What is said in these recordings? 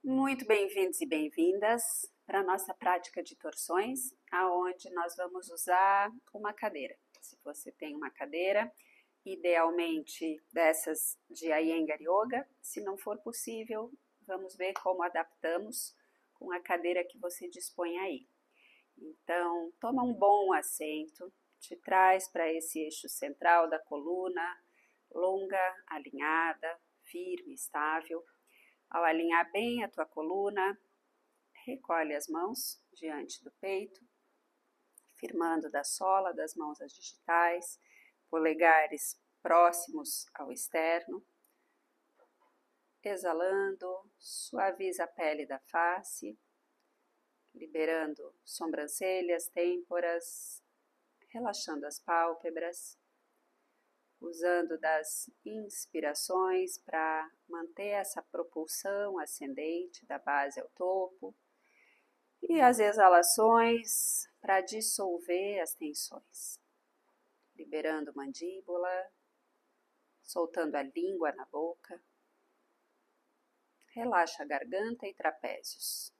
Muito bem-vindos e bem-vindas para a nossa prática de torções, aonde nós vamos usar uma cadeira. Se você tem uma cadeira, idealmente dessas de Iyengar Yoga, se não for possível, vamos ver como adaptamos com a cadeira que você dispõe aí. Então, toma um bom assento, te traz para esse eixo central da coluna, longa, alinhada, firme, estável. Ao alinhar bem a tua coluna, recolhe as mãos diante do peito, firmando da sola das mãos as digitais, polegares próximos ao externo. Exalando, suaviza a pele da face, liberando sobrancelhas, têmporas, relaxando as pálpebras, usando das inspirações para manter essa propulsão ascendente da base ao topo e as exalações para dissolver as tensões, liberando mandíbula, soltando a língua na boca. Relaxa a garganta e trapézios.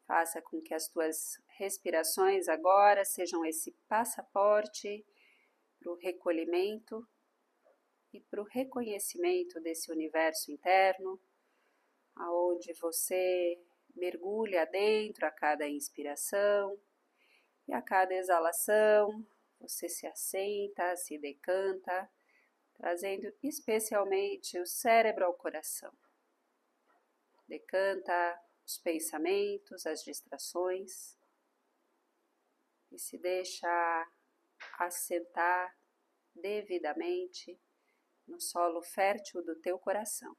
Faça com que as tuas respirações agora sejam esse passaporte para o recolhimento e para o reconhecimento desse universo interno, aonde você mergulha dentro a cada inspiração e a cada exalação você se assenta, se decanta, trazendo especialmente o cérebro ao coração. Decanta os pensamentos, as distrações e se deixa assentar devidamente no solo fértil do teu coração.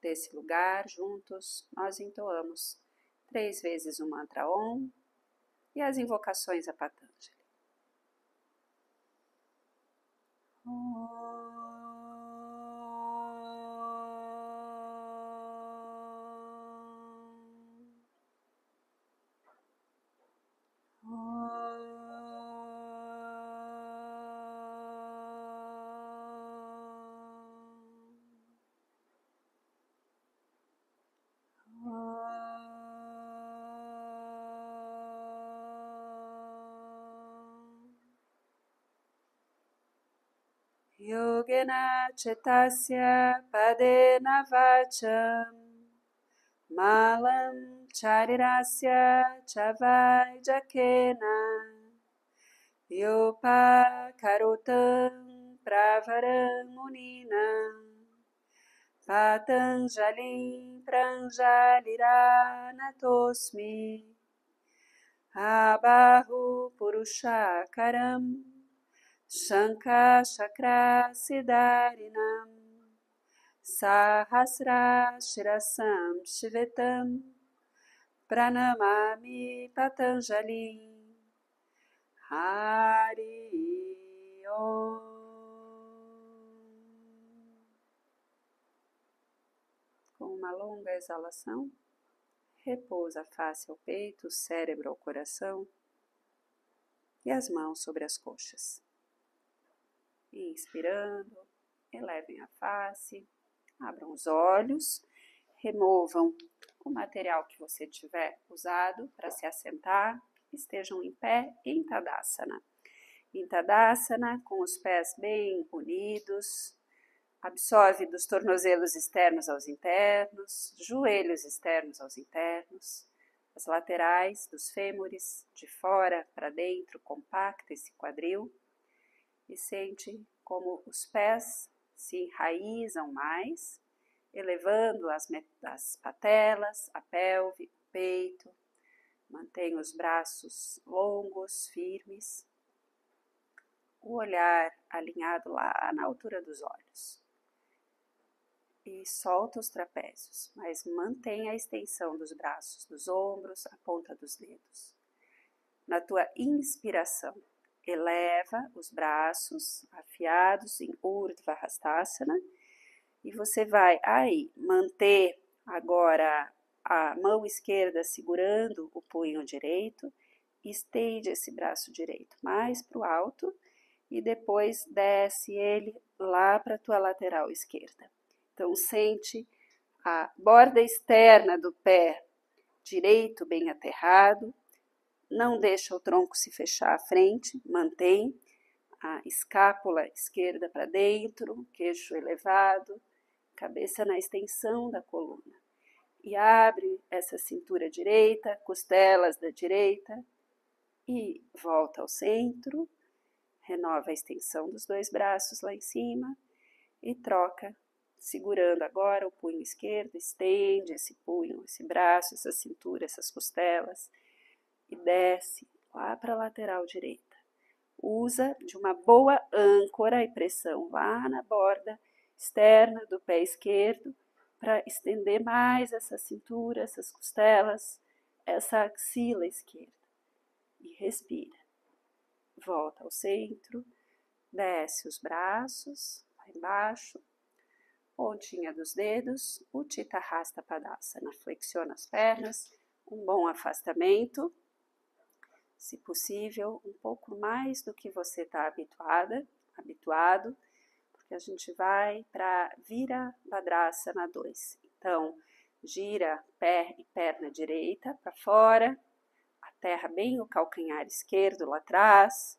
Desse lugar, juntos, nós entoamos 3 vezes o mantra Om e as invocações a Patanjali. Yogena cetasya padena vacham malam charirasya chavaijakena yopa karotam pravaram muninam patanjalim pranjaliranatosmi abahu purushakaram Shankha Chakra Siddharinam Sahasra Shirasam Shivetam Pranamami Patanjali Hari Om. Com uma longa exalação, repousa a face ao peito, o cérebro ao coração e as mãos sobre as coxas. Inspirando, elevem a face, abram os olhos, removam o material que você tiver usado para se assentar, estejam em pé em Tadasana. Em Tadasana, com os pés bem unidos, absorve dos tornozelos externos aos internos, joelhos externos aos internos, as laterais dos fêmures, de fora para dentro, compacta esse quadril. E sente como os pés se enraizam mais, elevando as patelas, a pelve, o peito. Mantenha os braços longos, firmes. O olhar alinhado lá na altura dos olhos. E solta os trapézios, mas mantenha a extensão dos braços, dos ombros, a ponta dos dedos. Na tua inspiração, eleva os braços afiados em Urdhva Hastasana e você vai aí manter agora a mão esquerda segurando o punho direito, estende esse braço direito mais para o alto e depois desce ele lá para a tua lateral esquerda. Então, sente a borda externa do pé direito bem aterrado, não deixa o tronco se fechar à frente, mantém a escápula esquerda para dentro, queixo elevado, cabeça na extensão da coluna. E abre essa cintura direita, costelas da direita e volta ao centro, renova a extensão dos dois braços lá em cima e troca, segurando agora o punho esquerdo, estende esse punho, esse braço, essa cintura, essas costelas e desce lá para a lateral direita. Usa de uma boa âncora e pressão lá na borda externa do pé esquerdo para estender mais essa cintura, essas costelas, essa axila esquerda. E respira. Volta ao centro, desce os braços, lá embaixo, pontinha dos dedos, Utthita Hasta Padasana, flexiona as pernas, um bom afastamento, se possível, um pouco mais do que você está habituado, porque a gente vai para Virabhadrasana 2. Então, gira pé e perna direita para fora, aterra bem o calcanhar esquerdo lá atrás,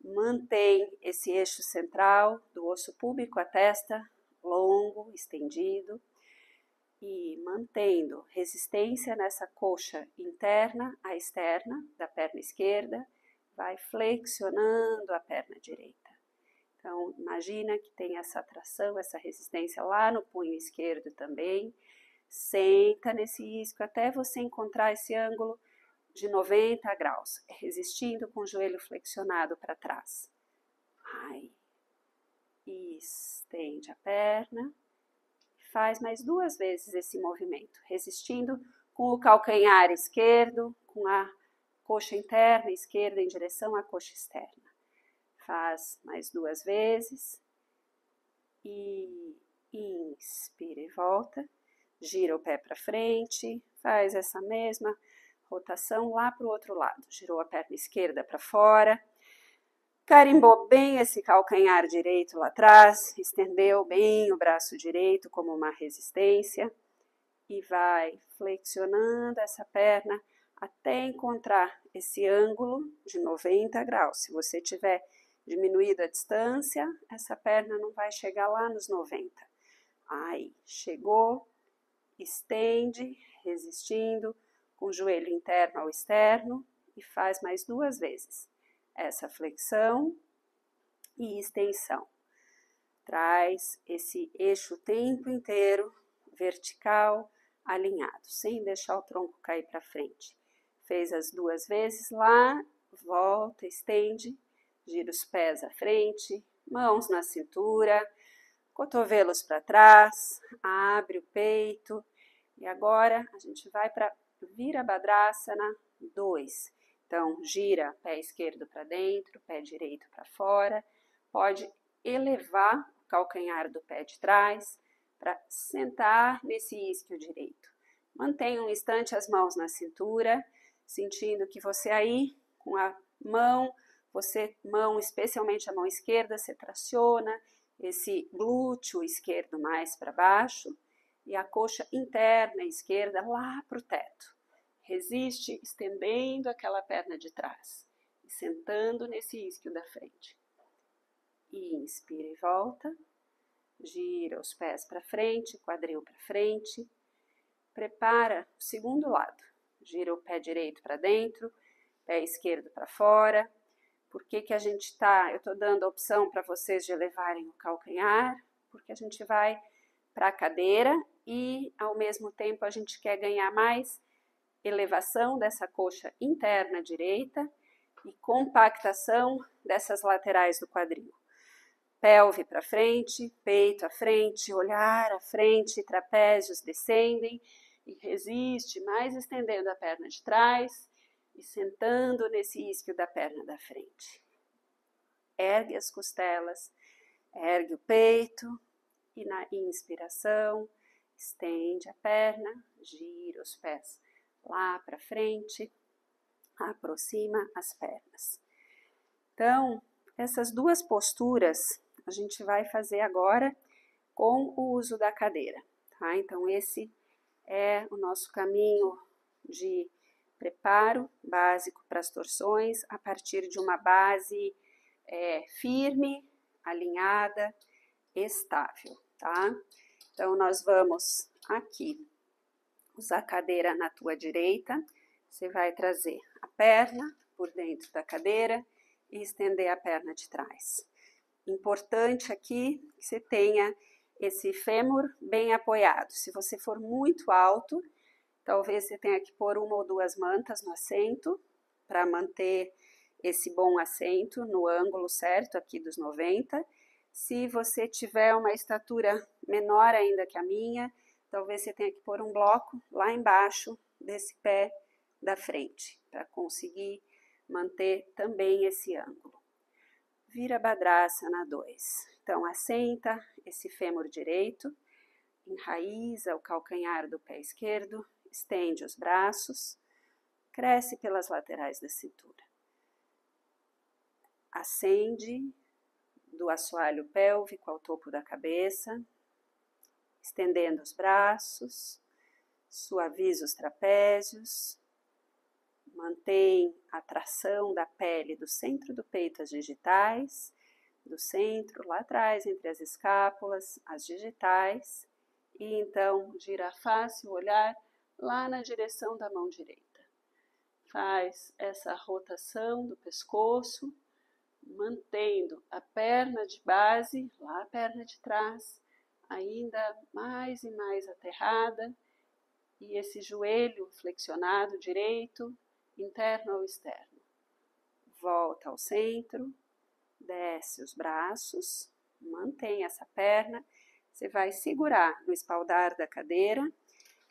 mantém esse eixo central do osso púbico, a testa longo, estendido, e mantendo resistência nessa coxa interna à externa da perna esquerda, vai flexionando a perna direita. Então, imagina que tem essa tração, essa resistência lá no punho esquerdo também. Senta nesse isquio até você encontrar esse ângulo de 90 graus, resistindo com o joelho flexionado para trás. Ai. Estende a perna. Faz mais 2 vezes esse movimento, resistindo com o calcanhar esquerdo, com a coxa interna esquerda em direção à coxa externa. Faz mais 2 vezes. E inspira e volta. Gira o pé para frente, faz essa mesma rotação lá para o outro lado. Girou a perna esquerda para fora. Carimbou bem esse calcanhar direito lá atrás, estendeu bem o braço direito como uma resistência e vai flexionando essa perna até encontrar esse ângulo de 90 graus. Se você tiver diminuído a distância, essa perna não vai chegar lá nos 90. Aí, chegou, estende, resistindo, com o joelho interno ao externo e faz mais 2 vezes. Essa flexão e extensão. Traz esse eixo o tempo inteiro, vertical, alinhado, sem deixar o tronco cair para frente. Fez as 2 vezes lá, volta, estende, gira os pés à frente, mãos na cintura, cotovelos para trás, abre o peito. E agora a gente vai para Virabhadrasana 2. Então, gira pé esquerdo para dentro, pé direito para fora. Pode elevar o calcanhar do pé de trás para sentar nesse isquio direito. Mantenha um instante as mãos na cintura, sentindo que você aí, com a mão, especialmente a mão esquerda, você traciona esse glúteo esquerdo mais para baixo e a coxa interna esquerda lá para o teto. Resiste estendendo aquela perna de trás e sentando nesse isquio da frente. Inspira e volta. Gira os pés para frente, quadril para frente. Prepara o segundo lado. Gira o pé direito para dentro, pé esquerdo para fora. Por que que a gente eu estou dando a opção para vocês de elevarem o calcanhar? Porque a gente vai para a cadeira e, ao mesmo tempo, a gente quer ganhar mais elevação dessa coxa interna direita e compactação dessas laterais do quadril. Pelve para frente, peito à frente, olhar à frente, trapézios descendem e resiste, mais estendendo a perna de trás e sentando nesse isquio da perna da frente. Ergue as costelas, ergue o peito e na inspiração estende a perna, gira os pés lá para frente, aproxima as pernas. Então, Essas duas posturas a gente vai fazer agora com o uso da cadeira, tá? Então, esse é o nosso caminho de preparo básico para as torções, a partir de uma base firme, alinhada, estável, tá? Então, nós vamos aqui usar a cadeira na tua direita, você vai trazer a perna por dentro da cadeira e estender a perna de trás. Importante aqui que você tenha esse fêmur bem apoiado. Se você for muito alto, talvez você tenha que pôr uma ou duas mantas no assento para manter esse bom assento no ângulo certo aqui dos 90. Se você tiver uma estatura menor ainda que a minha, talvez você tenha que pôr um bloco lá embaixo desse pé da frente, para conseguir manter também esse ângulo. Virabhadrasana 2. Então, assenta esse fêmur direito, enraiza o calcanhar do pé esquerdo, estende os braços, cresce pelas laterais da cintura. Ascende do assoalho pélvico ao topo da cabeça, estendendo os braços, suaviza os trapézios, mantém a tração da pele do centro do peito às digitais, do centro lá atrás entre as escápulas, as digitais, e então gira a face, o olhar lá na direção da mão direita. Faz essa rotação do pescoço, mantendo a perna de base, lá a perna de trás, ainda mais e mais aterrada, e esse joelho flexionado direito, interno ou externo. Volta ao centro, desce os braços, mantém essa perna, você vai segurar no espaldar da cadeira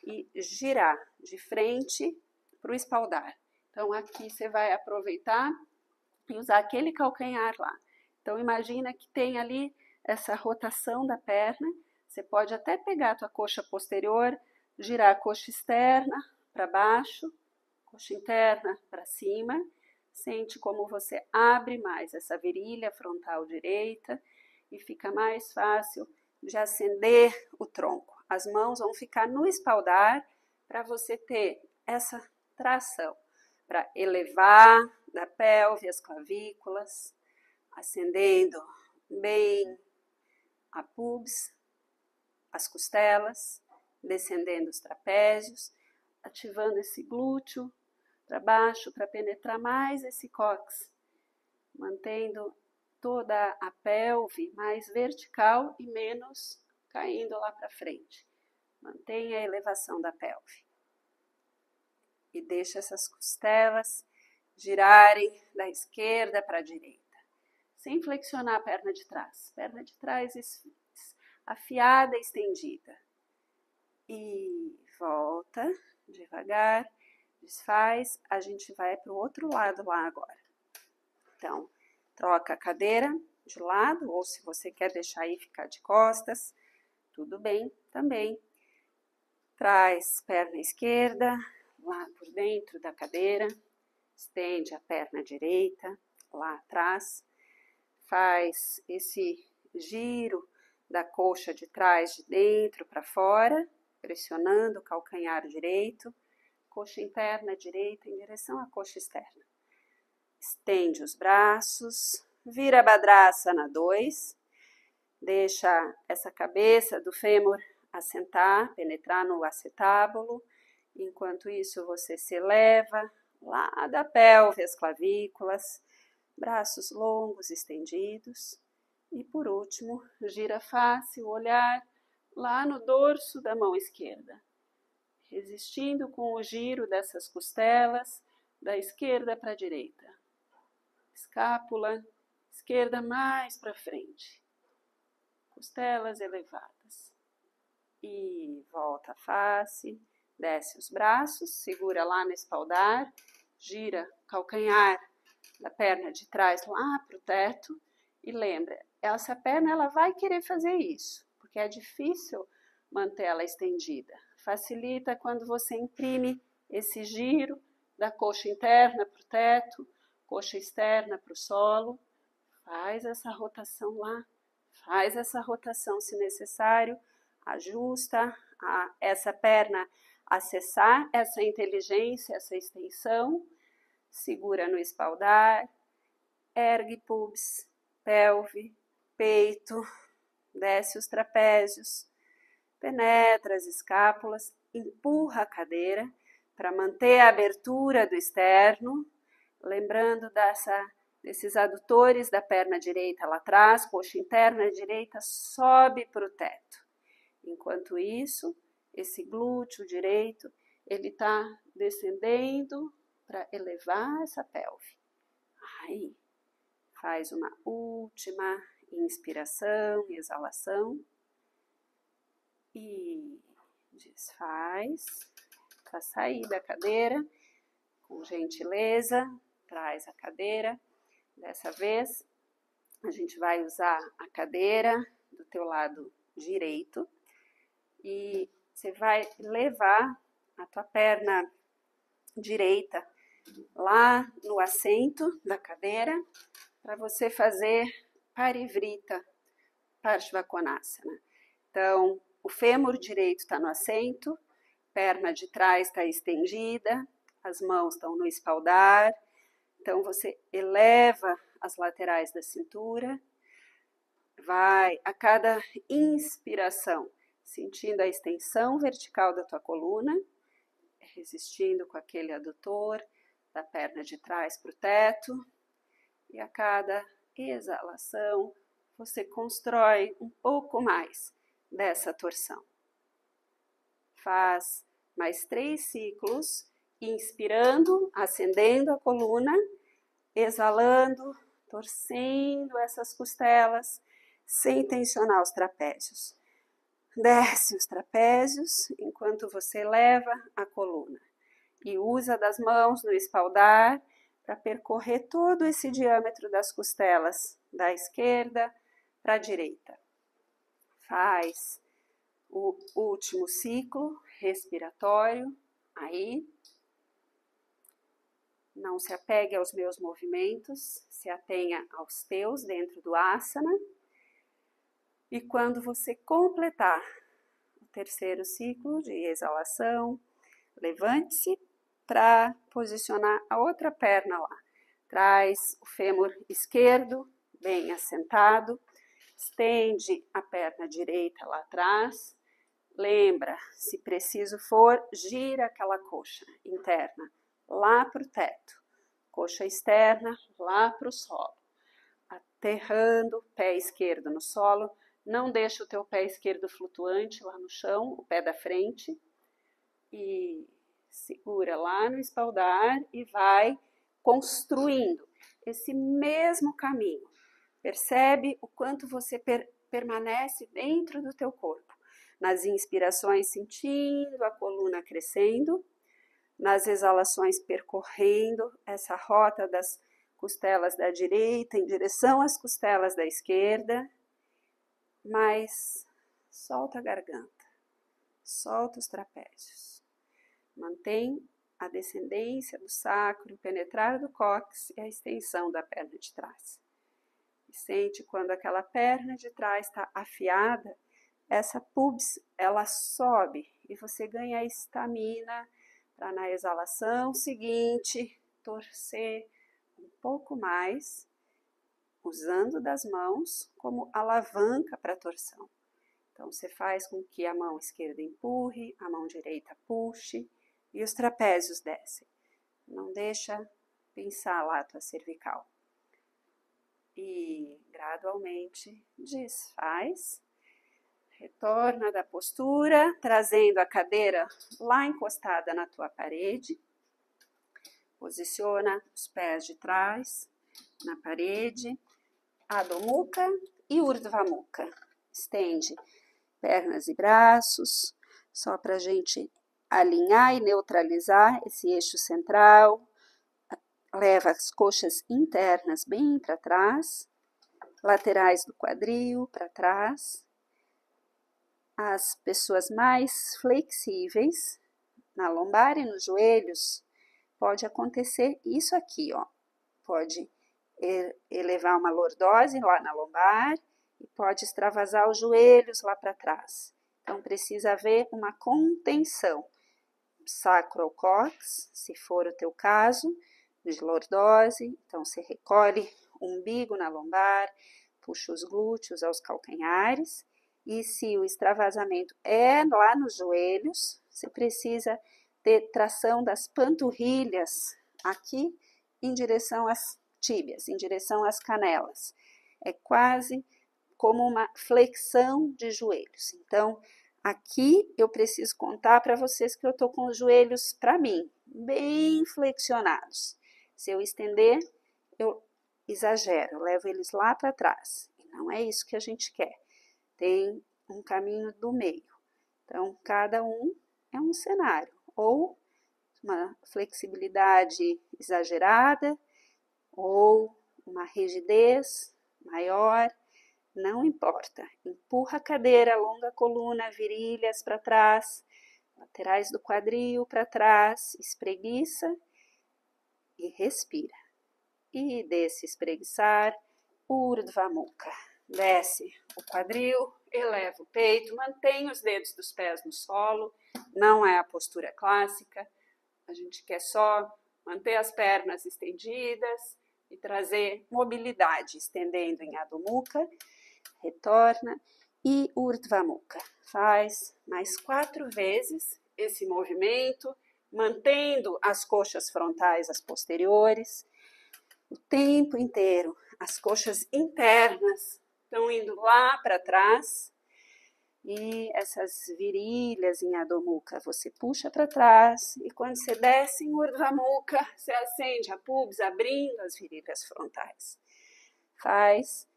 e girar de frente para o espaldar. Então, aqui você vai aproveitar e usar aquele calcanhar lá. Então, imagina que tem ali essa rotação da perna, você pode até pegar a tua coxa posterior, girar a coxa externa para baixo, coxa interna para cima, sente como você abre mais essa virilha frontal direita e fica mais fácil de acender o tronco. As mãos vão ficar no espaldar para você ter essa tração, para elevar da pelve as clavículas, acendendo bem a pubis, as costelas, descendendo os trapézios, ativando esse glúteo para baixo para penetrar mais esse cóccix, mantendo toda a pelve mais vertical e menos caindo lá para frente. Mantenha a elevação da pelve. E deixa essas costelas girarem da esquerda para a direita, sem flexionar a perna de trás. Perna de trás afiada e estendida. E volta devagar, desfaz, a gente vai para o outro lado lá agora. Então, troca a cadeira de lado, ou se você quer deixar aí ficar de costas, tudo bem também. Traz perna esquerda lá por dentro da cadeira, estende a perna direita lá atrás, faz esse giro da coxa de trás de dentro para fora, pressionando o calcanhar direito, coxa interna direita em direção à coxa externa. Estende os braços, Virabhadrasana 2, deixa essa cabeça do fêmur assentar, penetrar no acetábulo, enquanto isso você se eleva lá da pelve, as clavículas, braços longos estendidos, e por último, gira a face, o olhar lá no dorso da mão esquerda, resistindo com o giro dessas costelas da esquerda para a direita. Escápula esquerda mais para frente, costelas elevadas. E volta a face, desce os braços, segura lá no espaldar, gira o calcanhar da perna de trás lá para o teto e lembra, essa perna ela vai querer fazer isso, porque é difícil manter ela estendida. Facilita quando você imprime esse giro da coxa interna para o teto, coxa externa para o solo, faz essa rotação lá, faz essa rotação se necessário, ajusta essa perna, acessar essa inteligência, essa extensão, segura no espaldar, ergue pubis, pelve, peito, desce os trapézios, penetra as escápulas, empurra a cadeira para manter a abertura do externo, lembrando desses adutores da perna direita lá atrás, coxa interna direita sobe para o teto. Enquanto isso, esse glúteo direito, ele está descendendo para elevar essa pelve. Aí, faz uma última inspiração e exalação. E desfaz, para sair da cadeira, com gentileza, traz a cadeira. Dessa vez, a gente vai usar a cadeira do teu lado direito e você vai levar a tua perna direita lá no assento da cadeira para você fazer Parivrita Parshvakonasana. Então, o fêmur direito está no assento, perna de trás está estendida, as mãos estão no espaldar. Então, você eleva as laterais da cintura, vai a cada inspiração, sentindo a extensão vertical da tua coluna, resistindo com aquele adutor da perna de trás para o teto, e a cada exalação, você constrói um pouco mais dessa torção. Faz mais 3 ciclos, inspirando, acendendo a coluna, exalando, torcendo essas costelas, sem tensionar os trapézios. Desce os trapézios enquanto você leva a coluna e usa das mãos no espaldar para percorrer todo esse diâmetro das costelas, da esquerda para a direita. Faz o último ciclo respiratório aí. Não se apegue aos meus movimentos, se atenha aos teus dentro do asana. E quando você completar o terceiro ciclo de exalação, levante-se para posicionar a outra perna lá. Traz o fêmur esquerdo bem assentado, estende a perna direita lá atrás. Lembra, se preciso for, gira aquela coxa interna lá para o teto. Coxa externa lá para o solo. Aterrando, pé esquerdo no solo. Não deixa o teu pé esquerdo flutuante lá no chão, o pé da frente. E segura lá no espaldar e vai construindo esse mesmo caminho. Percebe o quanto você permanece dentro do teu corpo. Nas inspirações, sentindo a coluna crescendo. Nas exalações, percorrendo essa rota das costelas da direita em direção às costelas da esquerda. Mas solta a garganta, solta os trapézios. Mantém a descendência do sacro, o penetrar do cóccix e a extensão da perna de trás. E sente quando aquela perna de trás está afiada, essa pubis, ela sobe e você ganha a estamina para na exalação seguinte torcer um pouco mais, usando das mãos como alavanca para a torção. Então, você faz com que a mão esquerda empurre, a mão direita puxe e os trapézios descem. Não deixa pensar lá a tua cervical. E gradualmente desfaz. Retorna da postura, trazendo a cadeira lá encostada na tua parede. Posiciona os pés de trás na parede. Adho Mukha e Urdhva Mukha. Estende pernas e braços, só para a gente alinhar e neutralizar esse eixo central. Leva as coxas internas bem para trás, laterais do quadril para trás. As pessoas mais flexíveis, na lombar e nos joelhos, pode acontecer isso aqui, ó. Pode elevar uma lordose lá na lombar e pode extravasar os joelhos lá para trás. Então, precisa haver uma contenção. Sacrocox, se for o teu caso, de lordose, então você recolhe o umbigo na lombar, puxa os glúteos aos calcanhares, e se o extravasamento é lá nos joelhos, você precisa ter tração das panturrilhas aqui em direção às tíbias, em direção às canelas. É quase como uma flexão de joelhos. Então, aqui eu preciso contar para vocês que eu estou com os joelhos, para mim, bem flexionados. Se eu estender, eu exagero, eu levo eles lá para trás. E não é isso que a gente quer. Tem um caminho do meio. Então, cada um é um cenário. Ou uma flexibilidade exagerada, ou uma rigidez maior, não importa. Empurra a cadeira, alonga a coluna, virilhas para trás, laterais do quadril para trás, espreguiça e respira. E desse espreguiçar, Urdhva Mukha. Desce o quadril, eleva o peito, mantém os dedos dos pés no solo, não é a postura clássica, a gente quer só manter as pernas estendidas e trazer mobilidade, estendendo em Adho Mukha, retorna e Urdhva Mukha. Faz mais 4 vezes esse movimento, mantendo as coxas frontais, as posteriores, o tempo inteiro. As coxas internas estão indo lá para trás e essas virilhas em Adho Mukha você puxa para trás e quando você desce em Urdhva Mukha, você acende a pubis, abrindo as virilhas frontais. Faz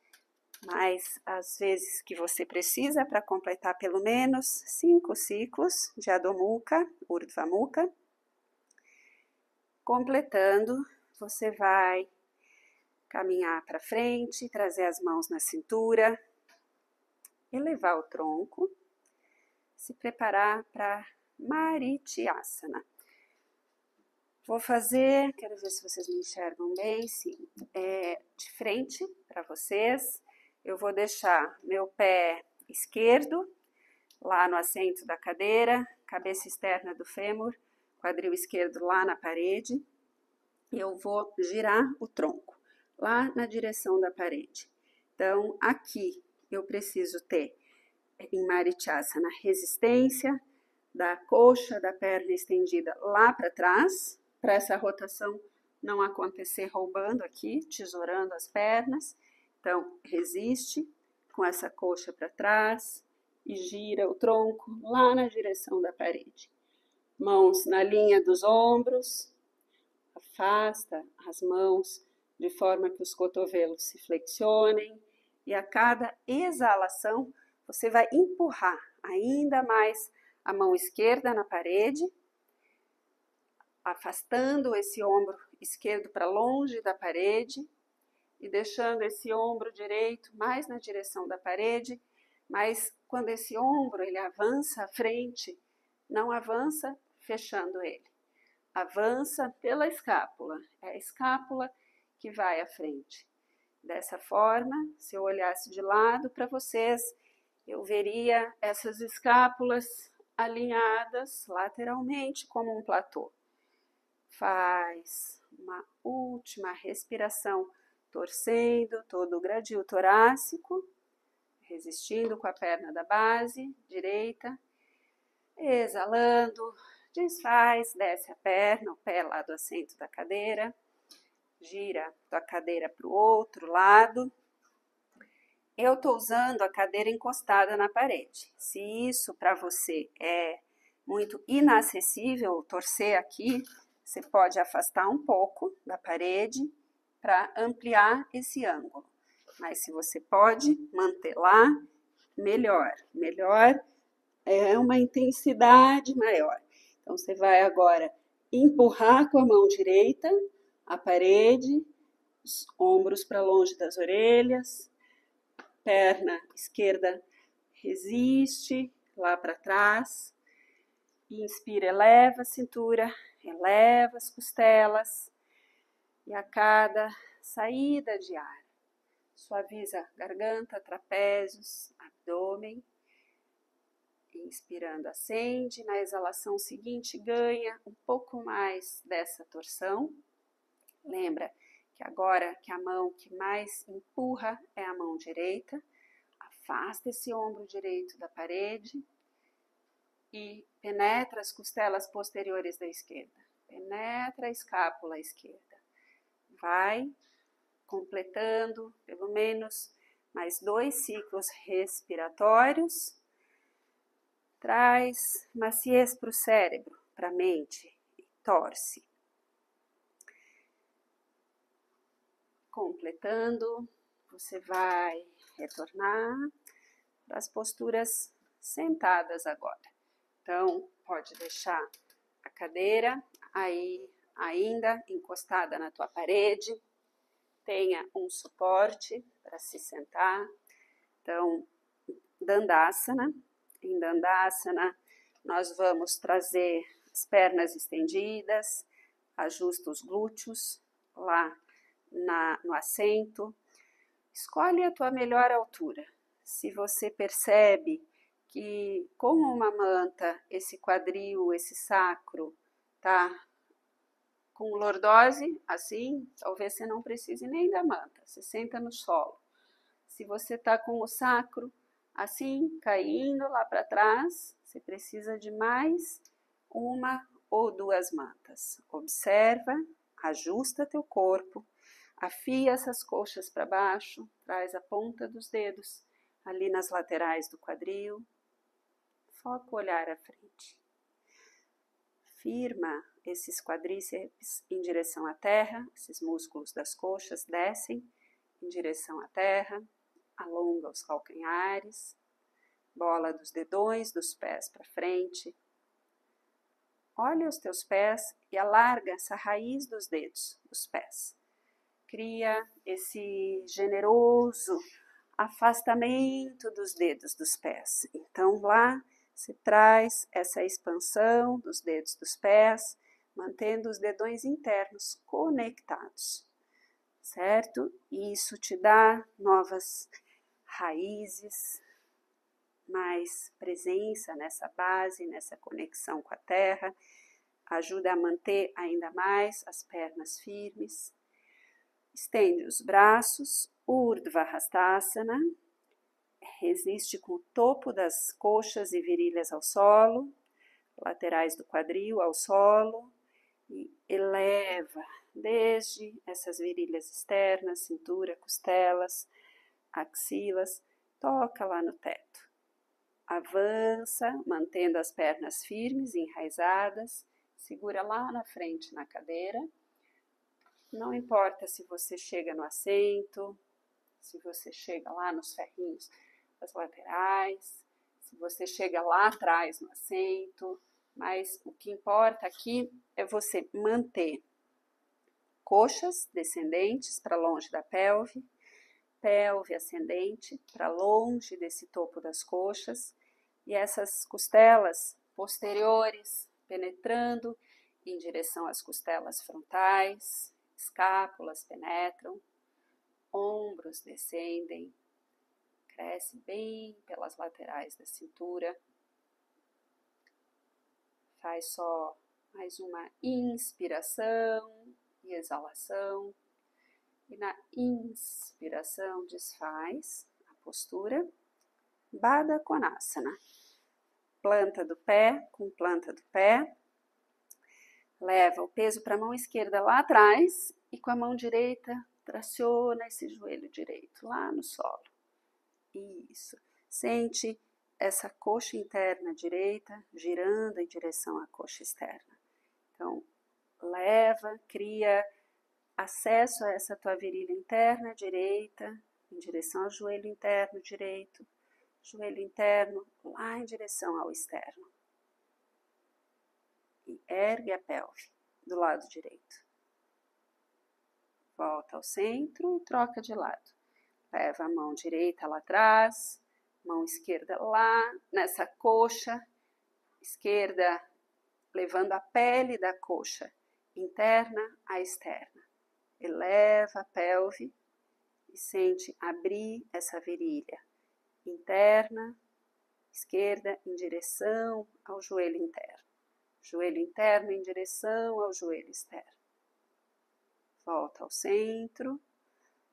mais as vezes que você precisa para completar pelo menos 5 ciclos de Adho Mukha, Urdhva Mukha. Completando, você vai caminhar para frente, trazer as mãos na cintura, elevar o tronco, se preparar para Marityasana. Vou fazer, quero ver se vocês me enxergam bem, sim, de frente para vocês. Eu vou deixar meu pé esquerdo lá no assento da cadeira, cabeça externa do fêmur, quadril esquerdo lá na parede. E eu vou girar o tronco lá na direção da parede. Então, aqui eu preciso ter em Marityasana resistência da coxa, da perna estendida lá para trás, para essa rotação não acontecer roubando aqui, tesourando as pernas. Então, resiste com essa coxa para trás e gira o tronco lá na direção da parede. Mãos na linha dos ombros, afasta as mãos de forma que os cotovelos se flexionem e a cada exalação você vai empurrar ainda mais a mão esquerda na parede, afastando esse ombro esquerdo para longe da parede e deixando esse ombro direito mais na direção da parede, mas quando esse ombro ele avança à frente, não avança fechando ele. Avança pela escápula, é a escápula que vai à frente. Dessa forma, se eu olhasse de lado para vocês, eu veria essas escápulas alinhadas lateralmente como um platô. Faz uma última respiração, torcendo todo o gradil torácico, resistindo com a perna da base direita, exalando. Desfaz, desce a perna, o pé lá do assento da cadeira, gira a cadeira para o outro lado. Eu estou usando a cadeira encostada na parede. Se isso para você é muito inacessível, torcer aqui, você pode afastar um pouco da parede para ampliar esse ângulo. Mas se você pode manter lá, melhor. Melhor é uma intensidade maior. Então, você vai agora empurrar com a mão direita a parede, os ombros para longe das orelhas, perna esquerda resiste lá para trás. Inspira, eleva a cintura, eleva as costelas. E a cada saída de ar, suaviza garganta, trapézios, abdômen. Inspirando, acende. Na exalação seguinte, ganha um pouco mais dessa torção. Lembra que agora que a mão que mais empurra é a mão direita. Afasta esse ombro direito da parede e penetra as costelas posteriores da esquerda. Penetra a escápula esquerda. Vai completando pelo menos mais 2 ciclos respiratórios. Traz maciez para o cérebro, para a mente, e torce. Completando, você vai retornar para as posturas sentadas agora. Então, pode deixar a cadeira aí ainda encostada na tua parede. Tenha um suporte para se sentar. Então, Dandasana. Em Dandasana, nós vamos trazer as pernas estendidas, ajusta os glúteos lá no assento. Escolhe a tua melhor altura. Se você percebe que com uma manta, esse quadril, esse sacro, tá com lordose, assim, talvez você não precise nem da manta, você senta no solo. Se você tá com o sacro assim, caindo lá para trás, você precisa de mais 1 ou 2 mantas. Observa, ajusta teu corpo, afia essas coxas para baixo, traz a ponta dos dedos ali nas laterais do quadril, foca o olhar à frente. Firma esses quadríceps em direção à terra, esses músculos das coxas descem em direção à terra, alonga os calcanhares, bola dos dedões dos pés para frente. Olha os teus pés e alarga essa raiz dos dedos dos pés. Cria esse generoso afastamento dos dedos dos pés. Então, lá você traz essa expansão dos dedos dos pés, mantendo os dedões internos conectados, certo? E isso te dá novas raízes, mais presença nessa base, nessa conexão com a terra, ajuda a manter ainda mais as pernas firmes. Estende os braços, Urdhva Hastasana, resiste com o topo das coxas e virilhas ao solo, laterais do quadril ao solo, e eleva desde essas virilhas externas, cintura, costelas, axilas, toca lá no teto. Avança, mantendo as pernas firmes, enraizadas, segura lá na frente na cadeira. Não importa se você chega no assento, se você chega lá nos ferrinhos das laterais, se você chega lá atrás no assento, mas o que importa aqui é você manter coxas descendentes para longe da pelve, pelve ascendente para longe desse topo das coxas e essas costelas posteriores penetrando em direção às costelas frontais, escápulas penetram, ombros descendem, cresce bem pelas laterais da cintura. Faz só mais uma inspiração e exalação. E na inspiração desfaz a postura Baddha Konasana. Planta do pé com planta do pé. Leva o peso para a mão esquerda lá atrás e com a mão direita traciona esse joelho direito lá no solo. Isso. Sente essa coxa interna direita girando em direção à coxa externa. Então, leva, cria acesso a essa tua virilha interna direita, em direção ao joelho interno direito, joelho interno lá em direção ao externo. E ergue a pelve do lado direito. Volta ao centro e troca de lado. Leva a mão direita lá atrás, mão esquerda lá nessa coxa esquerda, levando a pele da coxa interna à externa. eleva a pelve e sente abrir essa virilha interna, esquerda em direção ao joelho interno. Joelho interno em direção ao joelho externo. Volta ao centro,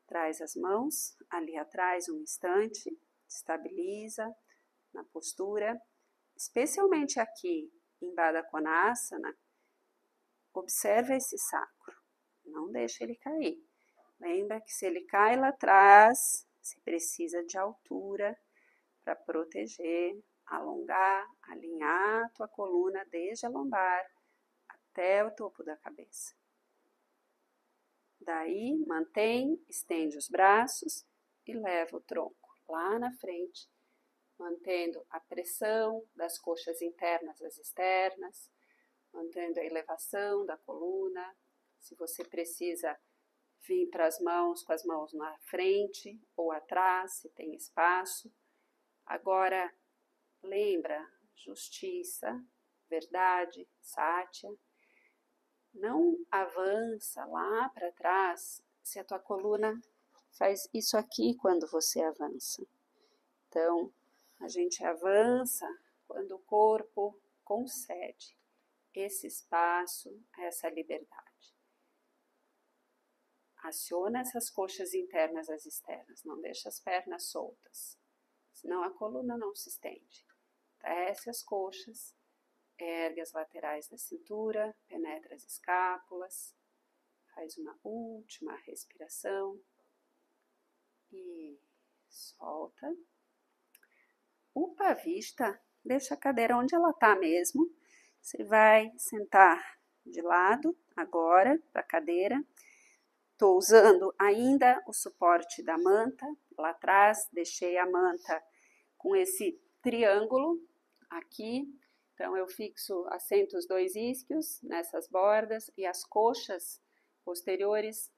traz as mãos ali atrás um instante, estabiliza na postura, especialmente aqui em Baddha Konasana, observa esse sacro, não deixa ele cair. Lembra que se ele cai lá atrás, você precisa de altura para proteger, alongar, alinhar a tua coluna desde a lombar até o topo da cabeça. Daí, mantém, estende os braços e leva o tronco lá na frente, mantendo a pressão das coxas internas às externas, mantendo a elevação da coluna. Se você precisa vir para as mãos, com as mãos na frente ou atrás, se tem espaço. Agora, lembra, justiça, verdade, Satya. Não avança lá para trás se a tua coluna faz isso aqui quando você avança. Então, a gente avança quando o corpo concede esse espaço, essa liberdade. Aciona essas coxas internas às externas, não deixa as pernas soltas, senão a coluna não se estende. Desce as coxas, ergue as laterais da cintura, penetra as escápulas, faz uma última respiração e solta. Upavista, deixa a cadeira onde ela está mesmo. Você vai sentar de lado agora para a cadeira. Estou usando ainda o suporte da manta. Lá atrás deixei a manta com esse triângulo aqui. Então, eu fixo, assento os dois isquios nessas bordas e as coxas posteriores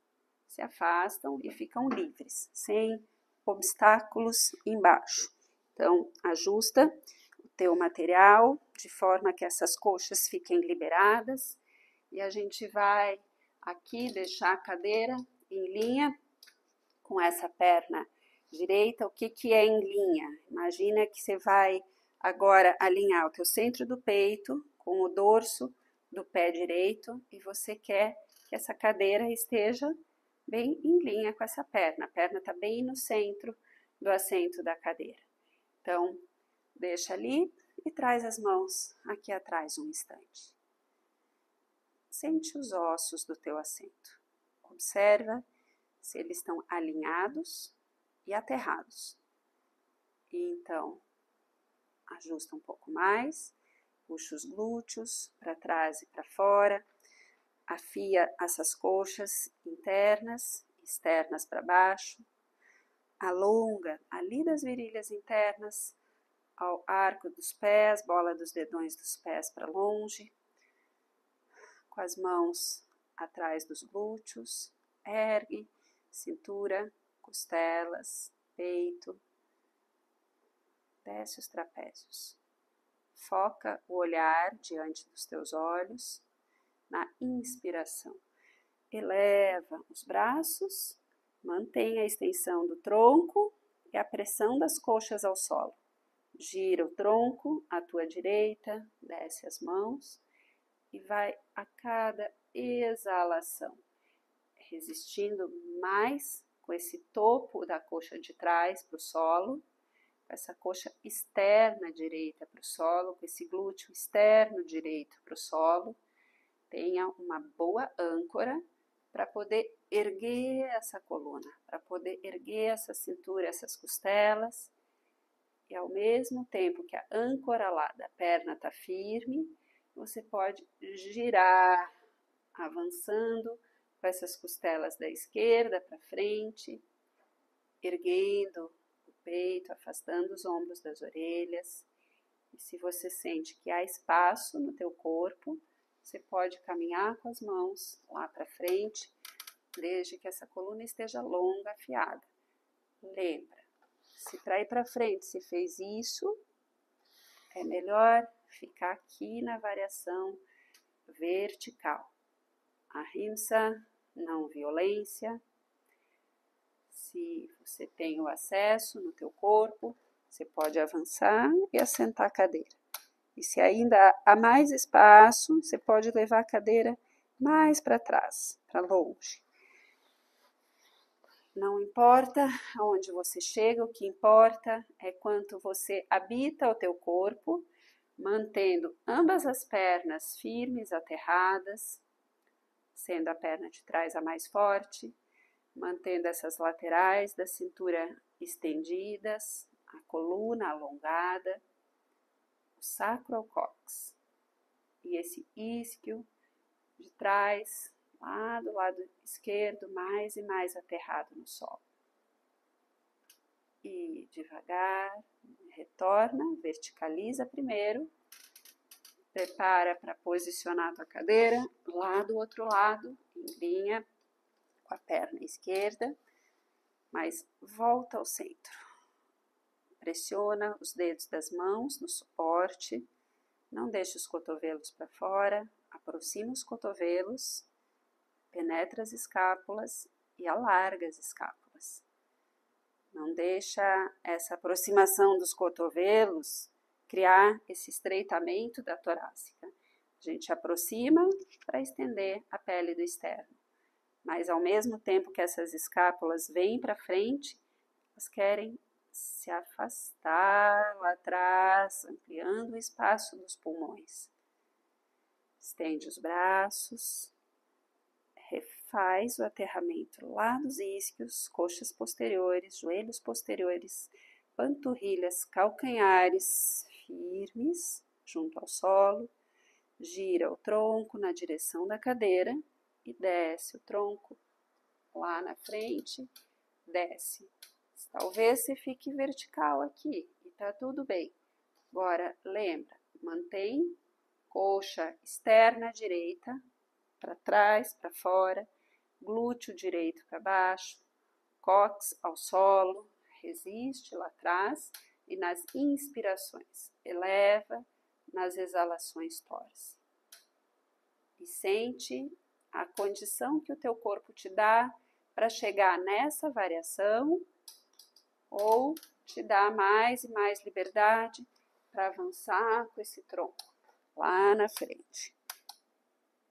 se afastam e ficam livres, sem obstáculos embaixo. Então, ajusta o teu material de forma que essas coxas fiquem liberadas e a gente vai aqui deixar a cadeira em linha com essa perna direita. O que é em linha? Imagina que você vai agora alinhar o teu centro do peito com o dorso do pé direito e você quer que essa cadeira esteja bem em linha com essa perna. A perna está bem no centro do assento da cadeira. Então, deixa ali e traz as mãos aqui atrás um instante. Sente os ossos do teu assento. Observa se eles estão alinhados e aterrados. E então, ajusta um pouco mais, puxa os glúteos para trás e para fora, afia essas coxas internas, externas para baixo, alonga ali das virilhas internas ao arco dos pés, bola dos dedões dos pés para longe, com as mãos atrás dos glúteos, ergue, cintura, costelas, peito, desce os trapézios. Foca o olhar diante dos teus olhos na inspiração. Eleva os braços, mantém a extensão do tronco e a pressão das coxas ao solo. Gira o tronco à tua direita, desce as mãos e vai a cada exalação, resistindo mais com esse topo da coxa de trás para o solo, essa coxa externa direita para o solo, com esse glúteo externo direito para o solo. Tenha uma boa âncora para poder erguer essa coluna, para poder erguer essa cintura, essas costelas. E ao mesmo tempo que a âncora lá da perna está firme, você pode girar, avançando com essas costelas da esquerda para frente, erguendo peito, afastando os ombros das orelhas. E se você sente que há espaço no teu corpo, você pode caminhar com as mãos lá para frente, desde que essa coluna esteja longa, afiada. Lembra, se para ir para frente você fez isso, é melhor ficar aqui na variação vertical. Ahimsa, não violência. Se você tem o acesso no teu corpo, você pode avançar e assentar a cadeira. E se ainda há mais espaço, você pode levar a cadeira mais para trás, para longe. Não importa aonde você chega, o que importa é quanto você habita o teu corpo, mantendo ambas as pernas firmes, aterradas, sendo a perna de trás a mais forte, mantendo essas laterais da cintura estendidas, a coluna alongada, o sacro ao cóccix. E esse isquio de trás, lá do lado esquerdo, mais e mais aterrado no solo. E devagar, retorna, verticaliza primeiro, prepara para posicionar a tua cadeira, lá do outro lado, em linha, com a perna esquerda, mas volta ao centro. Pressiona os dedos das mãos no suporte, não deixe os cotovelos para fora, aproxima os cotovelos, penetra as escápulas e alarga as escápulas. Não deixa essa aproximação dos cotovelos criar esse estreitamento da torácica. A gente aproxima para estender a pele do externo. Mas ao mesmo tempo que essas escápulas vêm para frente, elas querem se afastar lá atrás, ampliando o espaço dos pulmões. Estende os braços, refaz o aterramento lá dos isquios, coxas posteriores, joelhos posteriores, panturrilhas, calcanhares firmes junto ao solo, gira o tronco na direção da cadeira e desce o tronco lá na frente, desce. Talvez você fique vertical aqui e tá tudo bem. Agora, lembra, mantém coxa externa direita para trás, para fora, glúteo direito para baixo, cóccix ao solo, resiste lá atrás e nas inspirações, eleva, nas exalações torce. E sente a condição que o teu corpo te dá para chegar nessa variação ou te dá mais e mais liberdade para avançar com esse tronco lá na frente.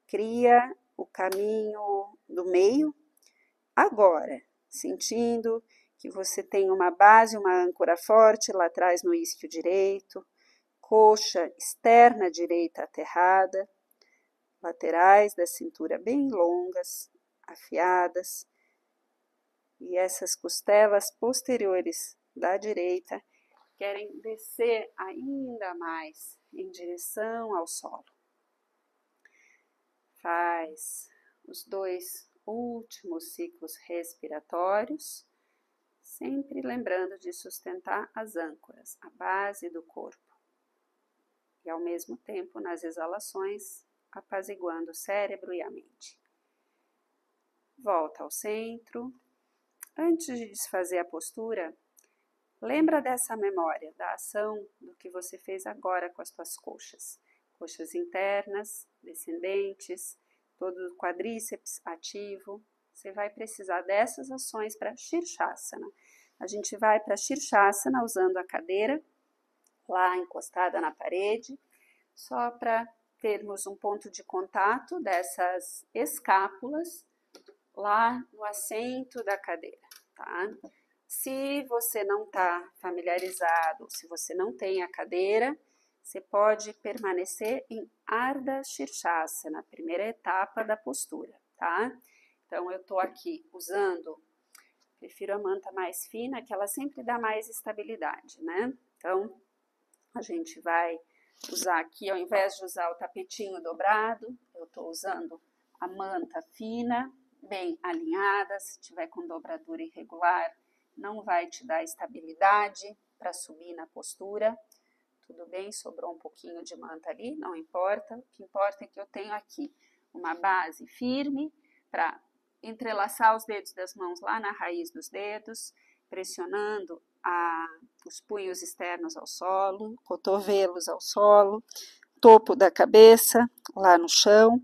Cria o caminho do meio, agora, sentindo que você tem uma base, uma âncora forte lá atrás no isquio direito, coxa externa direita aterrada, laterais da cintura bem longas, afiadas, e essas costelas posteriores da direita querem descer ainda mais em direção ao solo. Faz os 2 últimos ciclos respiratórios, sempre lembrando de sustentar as âncoras, a base do corpo. E ao mesmo tempo, nas exalações, apaziguando o cérebro e a mente. Volta ao centro. Antes de desfazer a postura, lembra dessa memória, da ação do que você fez agora com as tuas coxas. Coxas internas, descendentes, todo o quadríceps ativo. Você vai precisar dessas ações para Shirshasana. A gente vai para Shirshasana usando a cadeira lá encostada na parede, só para termos um ponto de contato dessas escápulas lá no assento da cadeira, tá? Se você não está familiarizado, se você não tem a cadeira, você pode permanecer em Ardha Shirshasana, primeira etapa da postura, tá? Então, eu estou aqui usando, prefiro a manta mais fina, que ela sempre dá mais estabilidade, né? Então, a gente vai usar aqui, ao invés de usar o tapetinho dobrado, eu estou usando a manta fina, bem alinhada. Se tiver com dobradura irregular, não vai te dar estabilidade para subir na postura. Tudo bem, sobrou um pouquinho de manta ali, não importa. O que importa é que eu tenho aqui uma base firme para entrelaçar os dedos das mãos lá na raiz dos dedos, pressionando os punhos externos ao solo, cotovelos ao solo, topo da cabeça lá no chão,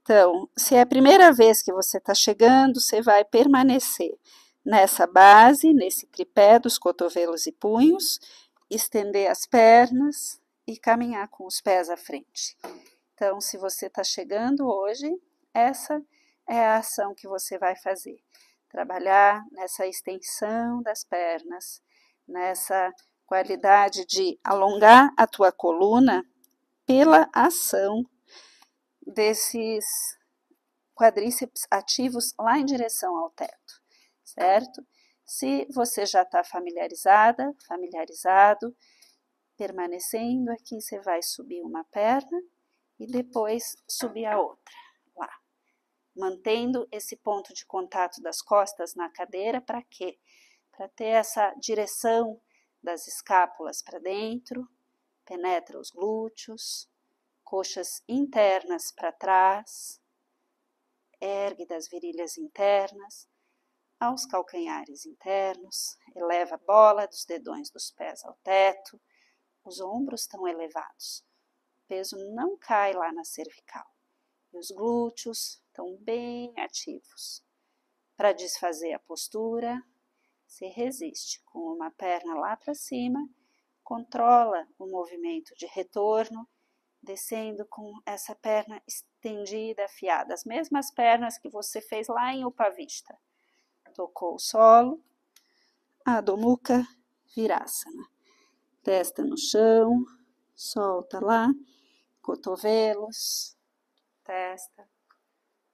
Então, se é a primeira vez que você está chegando, você vai permanecer nessa base, nesse tripé dos cotovelos e punhos, estender as pernas e caminhar com os pés à frente. Então, se você está chegando hoje, essa é a ação que você vai fazer. Trabalhar nessa extensão das pernas, nessa qualidade de alongar a tua coluna pela ação desses quadríceps ativos lá em direção ao teto, certo? Se você já está familiarizado, permanecendo aqui, você vai subir uma perna e depois subir a outra, lá. Mantendo esse ponto de contato das costas na cadeira, para quê? Para ter essa direção das escápulas para dentro, penetra os glúteos, coxas internas para trás, ergue das virilhas internas aos calcanhares internos, eleva a bola dos dedões dos pés ao teto, os ombros estão elevados, o peso não cai lá na cervical, e os glúteos estão bem ativos. Para desfazer a postura, se resiste com uma perna lá para cima, controla o movimento de retorno, descendo com essa perna estendida, afiada, as mesmas pernas que você fez lá em Upavishta. Tocou o solo, Adho Mukha Virasana. Testa no chão, solta lá, cotovelos, testa,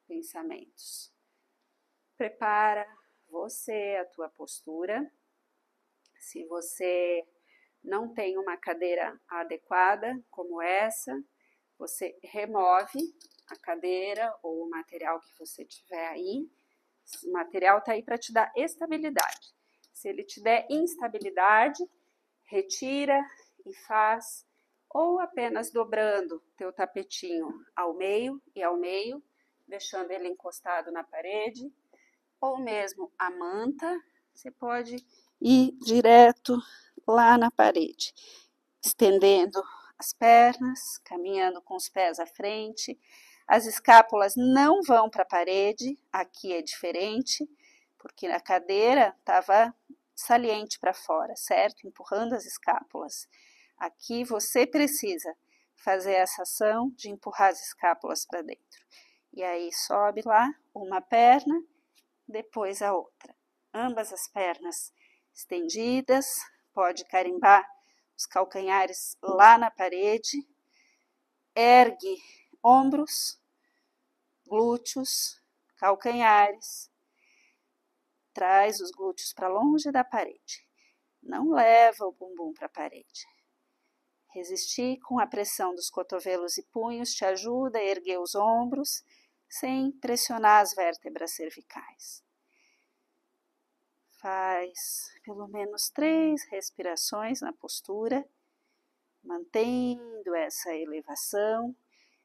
pensamentos. Prepara você, a tua postura. Se você não tem uma cadeira adequada como essa, você remove a cadeira ou o material que você tiver aí. O material está aí para te dar estabilidade. Se ele te der instabilidade, retira e faz, ou apenas dobrando teu tapetinho ao meio, deixando ele encostado na parede, ou mesmo a manta, você pode ir direto lá na parede, estendendo as pernas, caminhando com os pés à frente. As escápulas não vão para a parede, aqui é diferente, porque a cadeira estava saliente para fora, certo? Empurrando as escápulas. Aqui você precisa fazer essa ação de empurrar as escápulas para dentro. E aí sobe lá uma perna, depois a outra. Ambas as pernas estendidas, pode carimbar os calcanhares lá na parede, ergue ombros, glúteos, calcanhares, traz os glúteos para longe da parede, não leva o bumbum para a parede. Resistir com a pressão dos cotovelos e punhos te ajuda a erguer os ombros sem pressionar as vértebras cervicais. Faz pelo menos 3 respirações na postura, mantendo essa elevação,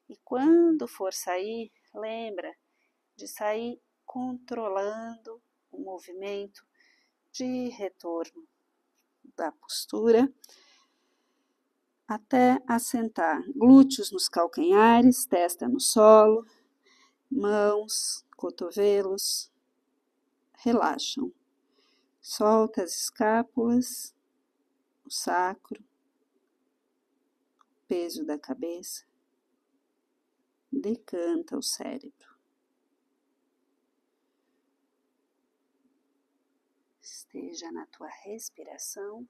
e quando for sair, lembra de sair controlando o movimento de retorno da postura até assentar. Glúteos nos calcanhares, testa no solo, mãos, cotovelos, relaxam. Solta as escápulas, o sacro, o peso da cabeça, decanta o cérebro. Esteja na tua respiração.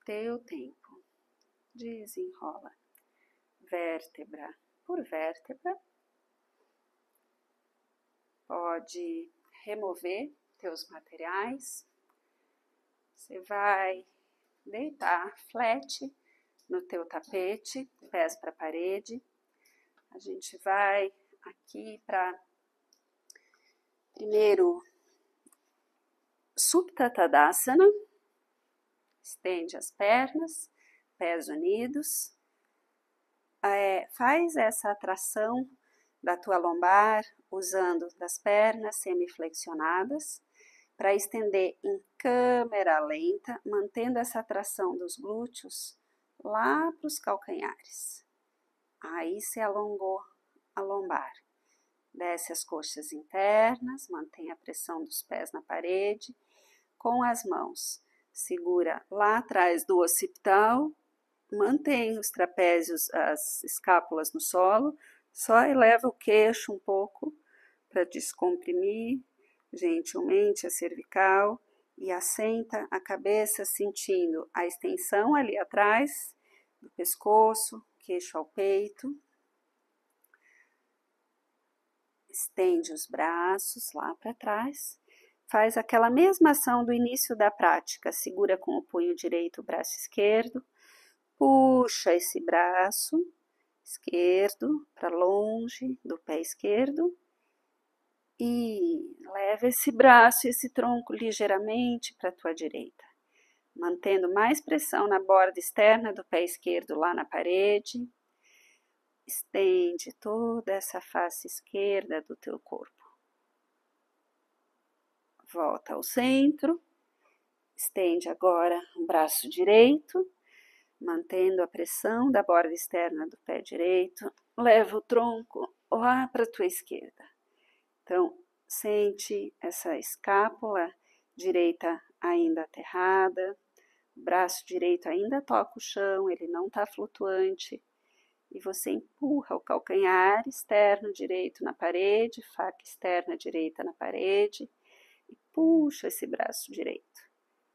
Teu tempo. Desenrola vértebra por vértebra. Pode remover teus materiais. Você vai deitar flat no teu tapete, pés para a parede. A gente vai aqui para primeiro Supta Tadasana. Estende as pernas, pés unidos. Faz essa atração da tua lombar usando das pernas semiflexionadas. para estender em câmera lenta, mantendo essa tração dos glúteos lá para os calcanhares. Aí você alongou a lombar. Desce as coxas internas, mantém a pressão dos pés na parede. Com as mãos, segura lá atrás do occipital, mantém os trapézios, as escápulas no solo, só eleva o queixo um pouco para descomprimir gentilmente a cervical e assenta a cabeça sentindo a extensão ali atrás do pescoço, queixo ao peito. Estende os braços lá para trás. Faz aquela mesma ação do início da prática. Segura com o punho direito o braço esquerdo. Puxa esse braço esquerdo para longe do pé esquerdo. E leva esse braço e esse tronco ligeiramente para a tua direita. Mantendo mais pressão na borda externa do pé esquerdo lá na parede. Estende toda essa face esquerda do teu corpo. Volta ao centro. Estende agora o braço direito, mantendo a pressão da borda externa do pé direito. Leva o tronco lá para a tua esquerda. Então, sente essa escápula direita ainda aterrada, o braço direito ainda toca o chão, ele não está flutuante. E você empurra o calcanhar externo direito na parede, faca externa direita na parede, e puxa esse braço direito.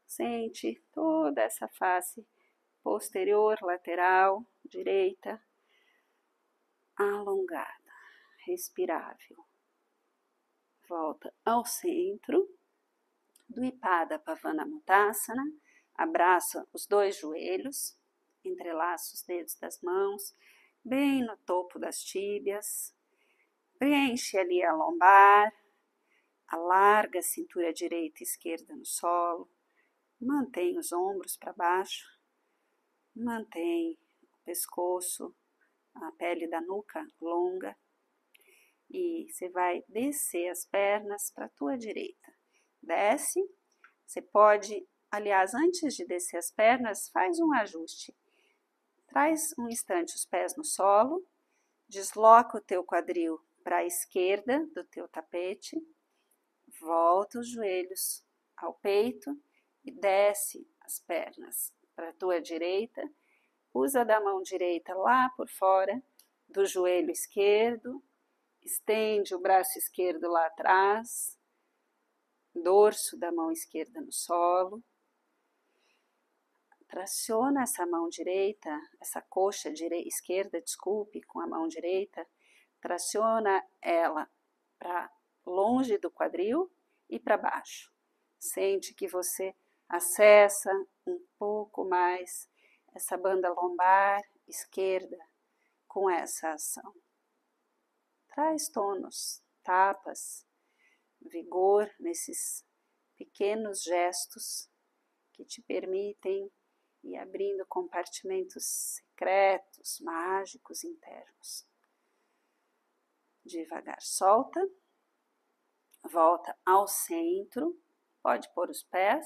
Sente toda essa face posterior, lateral, direita, alongada, respirável. Volta ao centro do Ipada Pavanamottasana, abraça os dois joelhos, entrelaça os dedos das mãos, bem no topo das tíbias, preenche ali a lombar, alarga a cintura direita e esquerda no solo, mantém os ombros para baixo, mantém o pescoço, a pele da nuca longa e você vai descer as pernas para a tua direita. Desce, você pode, aliás, antes de descer as pernas, faz um ajuste. Traz um instante os pés no solo, desloca o teu quadril para a esquerda do teu tapete, volta os joelhos ao peito e desce as pernas para a tua direita. Usa da mão direita lá por fora do joelho esquerdo, estende o braço esquerdo lá atrás, dorso da mão esquerda no solo. Traciona essa mão direita, essa coxa esquerda, desculpe, com a mão direita, traciona ela para longe do quadril e para baixo. Sente que você acessa um pouco mais essa banda lombar esquerda com essa ação. Traz tônus, tapas, vigor nesses pequenos gestos que te permitem ir abrindo compartimentos secretos, mágicos internos. Devagar, solta, volta ao centro, pode pôr os pés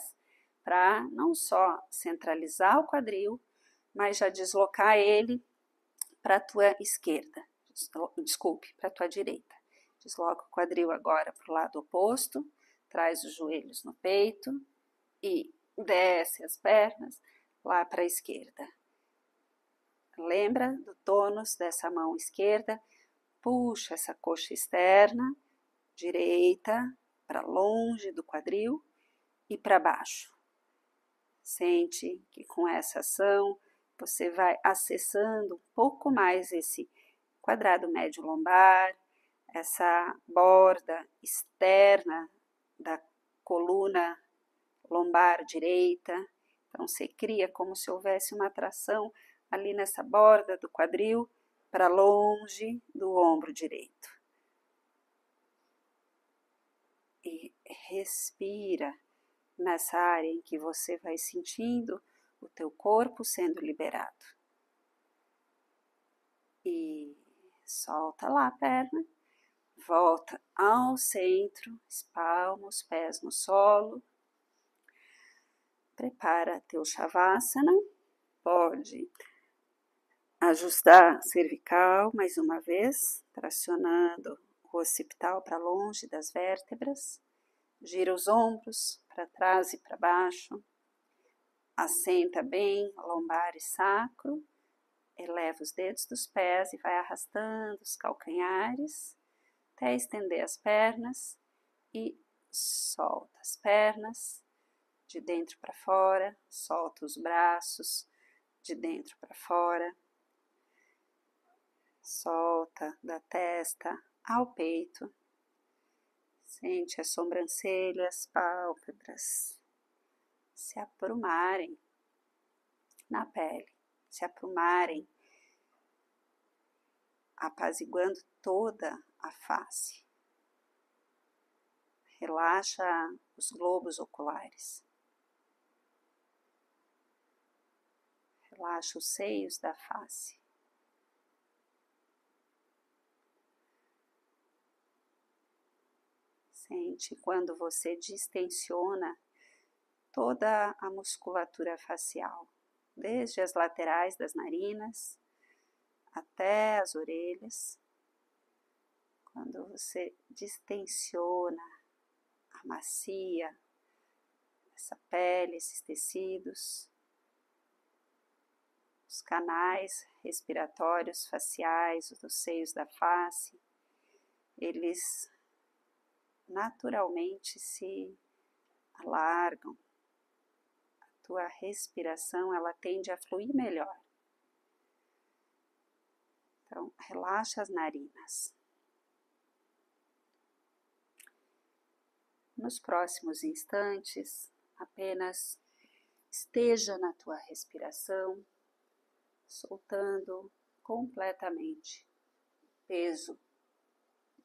para não só centralizar o quadril, mas já deslocar ele para a tua esquerda, desculpe, para a tua direita. Desloca o quadril agora para o lado oposto, traz os joelhos no peito e desce as pernas lá para a esquerda. Lembra do tônus dessa mão esquerda, puxa essa coxa externa, direita, para longe do quadril e para baixo. Sente que com essa ação você vai acessando um pouco mais esse quadrado médio lombar, essa borda externa da coluna lombar direita. Então, você cria como se houvesse uma atração ali nessa borda do quadril para longe do ombro direito. E respira nessa área em que você vai sentindo o teu corpo sendo liberado. E solta lá a perna, Volta ao centro, espalma os pés no solo. Prepara teu Shavasana. Pode ajustar a cervical mais uma vez, tracionando o occipital para longe das vértebras. Gira os ombros para trás e para baixo. Assenta bem lombar e sacro. Eleva os dedos dos pés e vai arrastando os calcanhares até estender as pernas e solta as pernas de dentro para fora, solta os braços de dentro para fora, solta da testa ao peito, sente as sobrancelhas, pálpebras se aprumarem na pele, se aprumarem, apaziguando toda a face. Relaxa os globos oculares. Relaxa os seios da face. Sente quando você distensiona toda a musculatura facial, desde as laterais das narinas até as orelhas. Quando você distensiona, amacia essa pele, esses tecidos, os canais respiratórios faciais, dos seios da face, eles naturalmente se alargam. A tua respiração, ela tende a fluir melhor. Então, relaxa as narinas. Nos próximos instantes, apenas esteja na tua respiração, soltando completamente o peso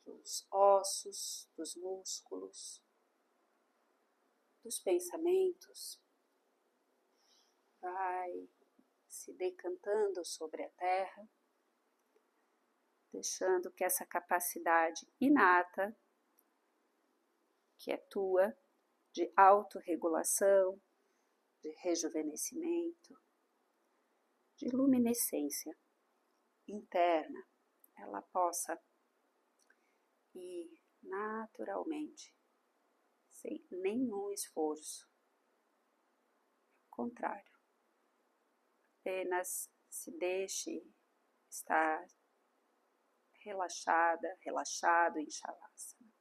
dos ossos, dos músculos, dos pensamentos. Vai se decantando sobre a terra, deixando que essa capacidade inata, que é tua, de autorregulação, de rejuvenescimento, de luminescência interna, ela possa ir naturalmente, sem nenhum esforço. Ao contrário, apenas se deixe estar relaxada, relaxado em Shavasana.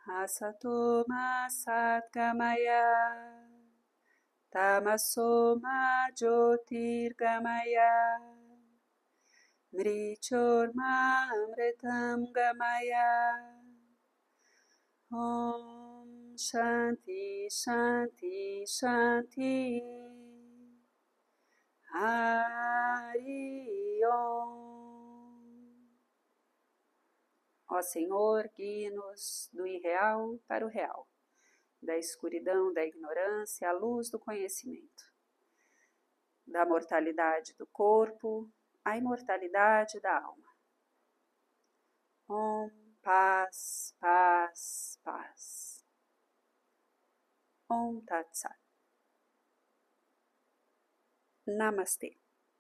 Asato ma satgamaya, tamaso ma jyotirgamaya, mrichorma amritam gamaya. Om Shanti Shanti Shanti. Hari Om. Ó Senhor, guie-nos do irreal para o real, da escuridão da ignorância à luz do conhecimento, da mortalidade do corpo à imortalidade da alma. Om, paz, paz, paz. Om Tat Sat. Namastê.